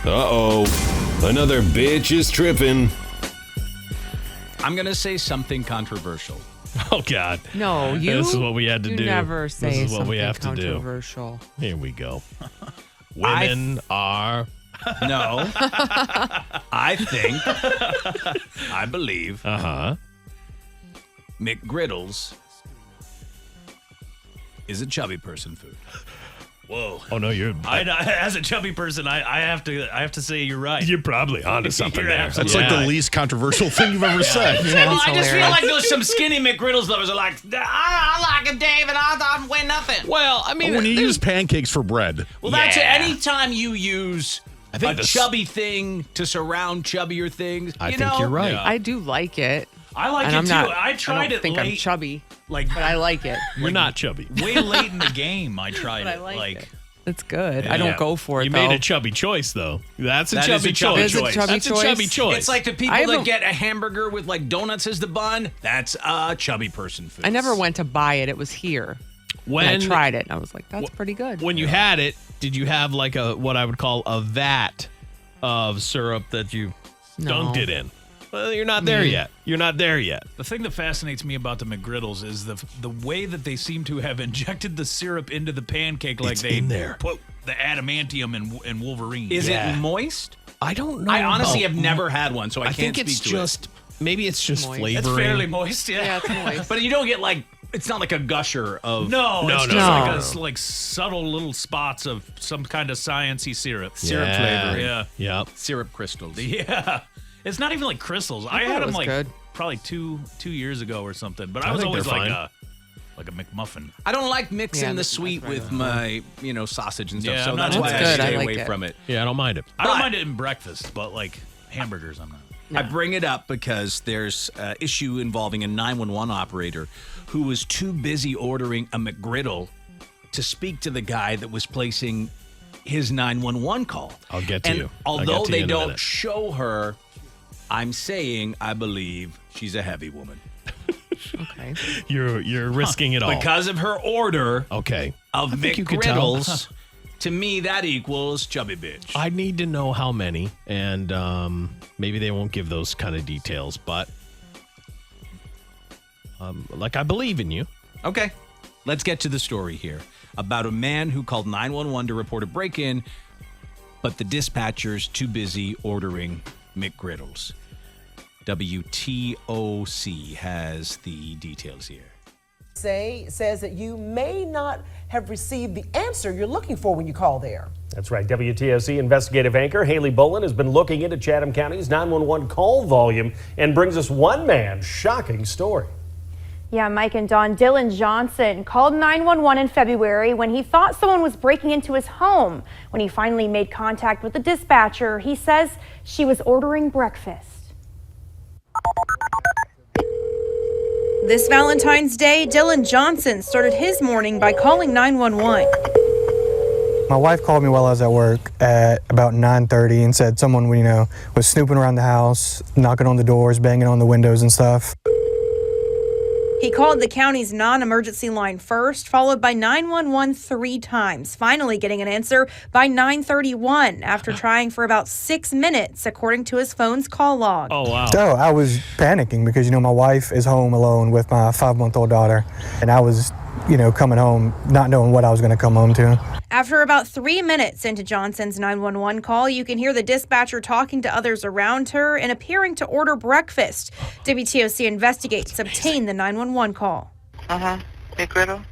Uh-oh. Another bitch is tripping. I'm going to say something controversial. Oh, God. No, This is what we had to do. You never say This is what we have something to do. controversial. Here we go. Women are... No. I believe McGriddles is a chubby person food. Whoa. Oh, no, you're... as a chubby person, I have to say you're right. You're probably onto something You're there. absolutely That's like the least controversial thing you've ever said. Yeah, Well, that's I just feel hilarious. like there's some skinny McGriddles lovers are like, I like a Dave and I weigh nothing. Well, I mean... When you use pancakes for bread. Well, that's it. Anytime you use a chubby thing to surround chubbier things, I think you're right. Yeah. I do like it. I like And it I'm too. not, I tried I don't it think late, I'm chubby, like but I like it. You're not chubby. way late in the game. I tried But I it. like it. It's good. Yeah. I don't go for it, You though. made a chubby choice, though. That's a That is chubby a chubby choice. choice. It is a chubby That's choice. a chubby choice. It's like the people I that haven't- get a hamburger with like donuts as the bun. That's a chubby person food. I never went to buy it. It was here. when And I tried it. And I was like, that's pretty good. When you had it, did you have like what I would call a vat of syrup that you dunked it in? Well, you're not there yet. You're not there yet. The thing that fascinates me about the McGriddles is the way that they seem to have injected the syrup into the pancake like It's they in there. put the adamantium in Wolverine. Is Yeah. it moist? I don't know. I honestly about- have never had one, so I, I can't think it's speak to just maybe it's just Moist. flavoring. It's fairly moist, Yeah, it's moist. it. But you don't get like, it's not like a gusher of. No, No, it's no, just no. like like subtle little spots of some kind of sciencey syrup. Syrup Yeah. flavor. Yeah. Yep. Syrup crystals. Yeah. It's not even like crystals. I thought had it them was like good. probably two years ago or something. But I I was think always they're like a McMuffin. I don't like mixing Yeah, the that's sweet right. with my, sausage and stuff. Yeah, so I'm not that's into why that. I That's good. stay I like away it. from it. Yeah, I don't mind it. I don't But- mind it in breakfast, but like hamburgers, I'm not. I bring it up because there's an issue involving a 911 operator who was too busy ordering a McGriddle to speak to the guy that was placing his 911 call. I'll get to and you. I'll get although to you they in a don't minute. show her, I'm saying I believe she's a heavy woman. Okay. You're risking it all. Because of her order Okay. of I think you could tell. McGriddles, to me that equals chubby bitch. I need to know how many, and maybe they won't give those kind of details, but like I believe in you. Okay, let's get to the story here about a man who called 911 to report a break-in, but the dispatcher's too busy ordering McGriddles. WTOC has the details here. Says that you may not have received the answer you're looking for when you call there. That's right. WTOC investigative anchor Haley Bolin has been looking into Chatham County's 911 call volume and brings us one man's shocking story. Yeah, Mike and Dawn, Dylan Johnson called 911 in February when he thought someone was breaking into his home. When he finally made contact with the dispatcher, he says she was ordering breakfast. This Valentine's Day, Dylan Johnson started his morning by calling 911. My wife called me while I was at work at about 9:30 and said someone, was snooping around the house, knocking on the doors, banging on the windows and stuff. He called the county's non-emergency line first, followed by 911 3 times, finally getting an answer by 9:31 after trying for about 6 minutes, according to his phone's call log. Oh, wow. So I was panicking because, my wife is home alone with my 5-month-old daughter, and I was, coming home not knowing what I was going to come home to. After about 3 minutes into Johnson's 911 call, you can hear the dispatcher talking to others around her and appearing to order breakfast. WTOC investigates obtained the 911 call. McGriddle.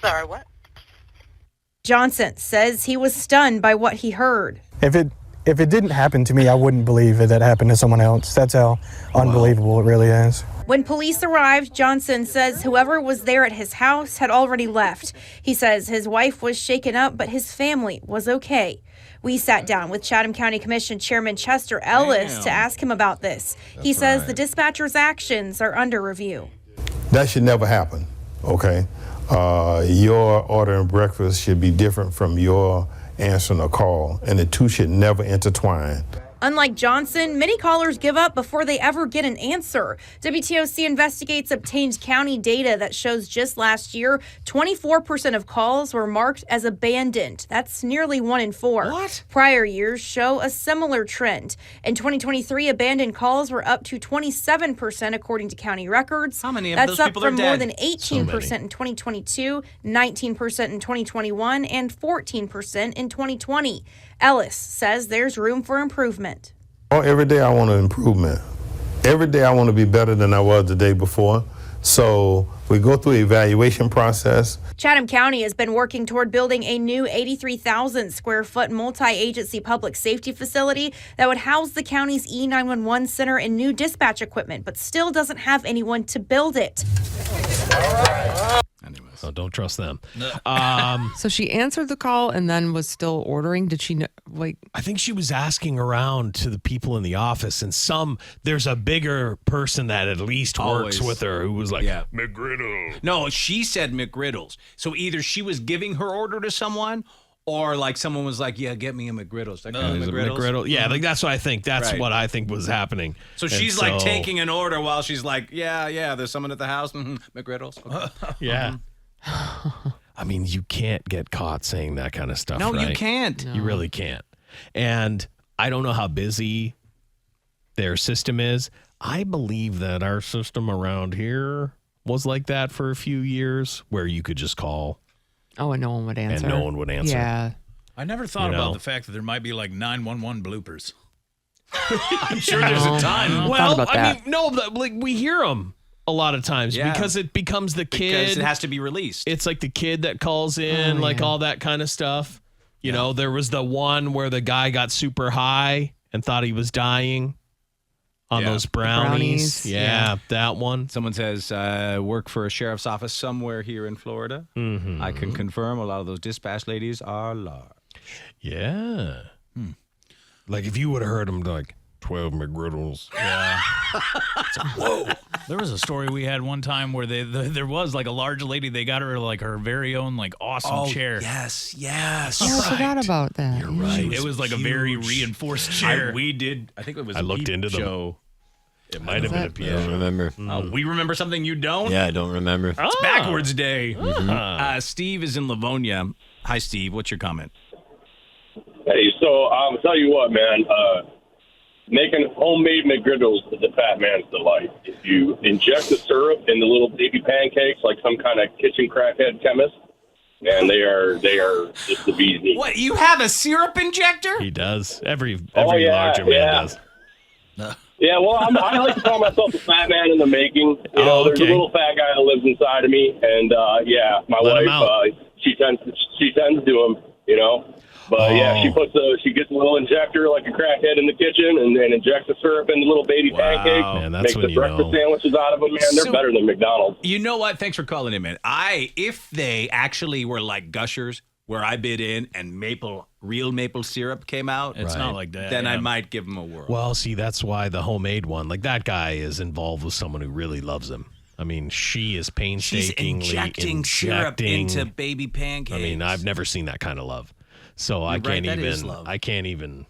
Sorry, what? Johnson says he was stunned by what he heard. If it didn't happen to me, I wouldn't believe it had happened to someone else. That's how unbelievable it really is. When police arrived, Johnson says whoever was there at his house had already left. He says his wife was shaken up, but his family was okay. We sat down with Chatham County Commission Chairman Chester Ellis to ask him about this. He says the dispatcher's actions are under review. That should never happen, okay? Your ordering breakfast should be different from your answering a call, and the two should never intertwine. Unlike Johnson, many callers give up before they ever get an answer. WTOC Investigates obtained county data that shows just last year, 24% of calls were marked as abandoned. That's nearly 1 in 4. What? Prior years show a similar trend. In 2023, abandoned calls were up to 27% according to county records. How many of That's those up people are from more dead? than 18% in 2022, 19% in 2021, and 14% in 2020. Ellis says there's room for improvement. Every day I want an improvement. Every day I want to be better than I was the day before. So we go through an evaluation process. Chatham County has been working toward building a new 83,000 square foot multi-agency public safety facility that would house the county's E911 center and new dispatch equipment, but still doesn't have anyone to build it. Oh, don't trust them. So she answered the call and then was still ordering. Did she know, like? I think she was asking around to the people in the office, and there's a bigger person that at least works Always. with her who was like, Yeah. McGriddles. No, she said McGriddles. So either she was giving her order to someone, or like someone was like, "Yeah, get me a McGriddles." Like, Is it McGriddle? Yeah, like that's what I think. That's Right. what I think was happening. So And she's like taking an order while she's like, "Yeah, there's someone at the house." McGriddles. Okay. Yeah. I mean, you can't get caught saying that kind of stuff. No, you right? can't. You really can't. And I don't know how busy their system is. I believe that our system around here was like that for a few years, where you could just call. Oh, and no one would answer. And no one would answer. Yeah. I never thought You know? about the fact that there might be like 911 bloopers. I'm sure there's a ton. Well, about I that. mean, no, but, like we hear them a lot of times Yeah. because it becomes the kid. Because it has to be released. It's like the kid that calls in, Oh, like yeah. all that kind of stuff. You know, there was the one where the guy got super high and thought he was dying on Yeah. those brownies. Brownies, Yeah, that one. Someone says, work for a sheriff's office somewhere here in Florida. Mm-hmm. I can confirm a lot of those dispatch ladies are large. Yeah. Like if you would have heard him like 12 McGriddles. Yeah. Whoa. There was a story we had one time where there was like a large lady. They got her like her very own like awesome chair. Yes. Oh, I forgot about that. You're right. It was like a very reinforced chair. I think it was I a looked Peep into them. show. It might have been a I don't piano. remember. We remember something you don't? Yeah, I don't remember. It's backwards day. Ah. Steve is in Livonia. Hi, Steve. What's your comment? Hey, so I'll tell you what, man. Making homemade McGriddles is a fat man's delight. If you inject the syrup in the little baby pancakes like some kind of kitchen crackhead chemist, and they are just the bee's knees. What, you have a syrup injector? He does. Every yeah, larger man yeah. does. Yeah, well, I like to call myself a fat man in the making. You know, there's a okay. little fat guy that lives inside of me, and yeah, my Let him wife, out. she tends to him, you know. But yeah, she gets a little injector like a crackhead in the kitchen, and injects the syrup into little baby pancakes. Man, that's makes when the you breakfast know. sandwiches out of them. Man, they're So- better than McDonald's. You know what? Thanks for calling in, man. If they actually were like Gushers, where I bid in and real maple syrup came out, It's not like that. then I yeah. might give them a whirl. Well, see, that's why the homemade one, like that guy is involved with someone who really loves him. I mean, she is She's painstakingly injecting syrup into baby pancakes. I mean, I've never seen that kind of love. So I You're right, can't that even. is love. I can't even.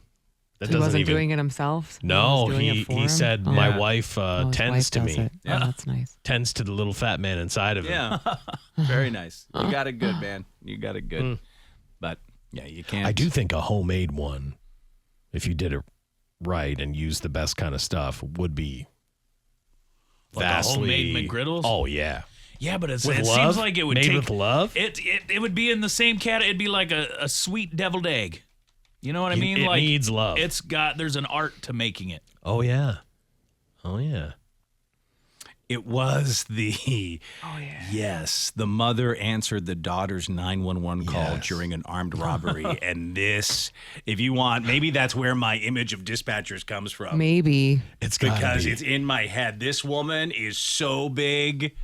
That He doesn't wasn't even. doing it himself. No, was doing he it for he him? said Oh. my Yeah. wife Oh, his tends wife to does me. it. Yeah. Oh, that's nice. Tends to the little fat man inside of him. Yeah. Very nice. You got it good, man. You got it good. But yeah, you can't. I do think a homemade one, if you did it right and used the best kind of stuff, would be Like a vastly. homemade McGriddles? Oh yeah. Yeah, but it With seems love? like it would Made take with love? It would be in the same cat. It'd be like a sweet deviled egg. You know what I It- mean? it like needs love. There's an art to making it. Oh yeah. Oh yeah. It was the. Yes, the mother answered the daughter's 911 call Yes. during an armed robbery, and this, if you want, maybe that's where my image of dispatchers comes from. Maybe. It's gotta Because be. it's in my head. This woman is so big.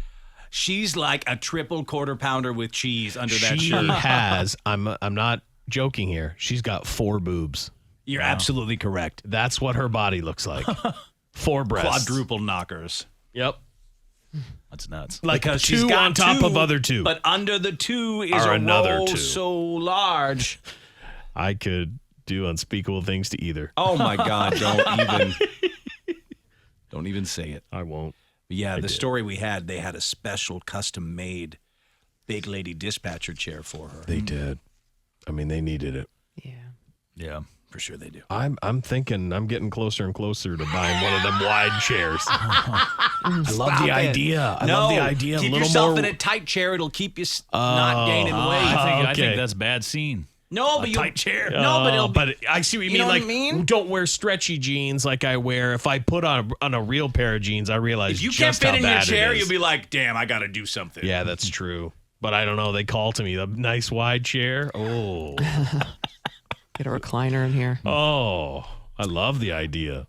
She's like a triple quarter pounder with cheese under that She shirt. has. I'm not joking here. She's got 4 boobs. You're absolutely correct. That's what her body looks like. 4 breasts. Quadruple knockers. Yep. That's nuts. Like Because two she's got on top two, of other 2. But under the 2 is Are a another roll 2. so large. I could do unspeakable things to either. Oh my God! Don't even say it. I won't. Yeah, the story we had, they had a special custom-made big lady dispatcher chair for her. They did. I mean, they needed it. Yeah, for sure they do. I'm thinking I'm getting closer and closer to buying one of them wide chairs. I love the idea. I love the idea. Keep a little yourself more... in a tight chair. It'll keep you not gaining weight. I think that's bad scene. No, but tight chair. But I see what you mean. know what Like, I mean? don't wear stretchy jeans like I wear. If I put on a real pair of jeans, I realize if you just can't fit how in your bad chair, it is. you'll be like, damn, I got to do something. Yeah, that's true. But I don't know. They call to me the nice wide chair. Oh, Get a recliner in here. oh, I love the idea.